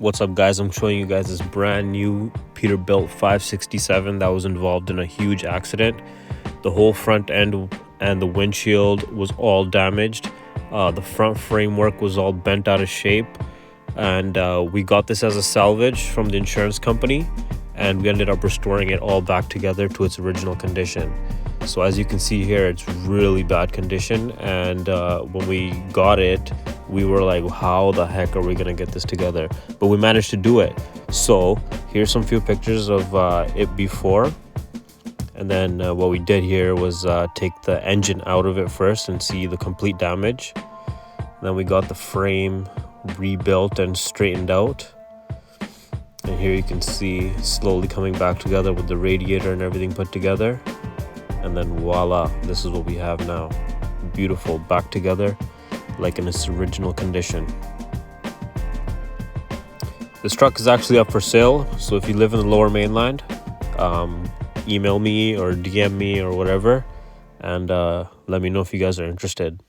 What's up, guys? I'm showing you guys this brand new Peterbilt 567 that was involved in a huge accident. The whole front end and the windshield was all damaged. The front framework was all bent out of shape, and we got this as a salvage from the insurance company, and we ended up restoring it all back together to its original condition. So as you can see here, it's really bad condition, and when we got it, we were like, how the heck are we gonna get this together? But we managed to do it. So here's some few pictures of it before, and then what we did here was take the engine out of it first and see the complete damage. Then we got the frame rebuilt and straightened out, and here you can see slowly coming back together with the radiator and everything put together. And then voila, this is what we have now. Beautiful, back together like in its original condition. This truck is actually up for sale, so if you live in the Lower Mainland, email me or DM me or whatever, and let me know if you guys are interested.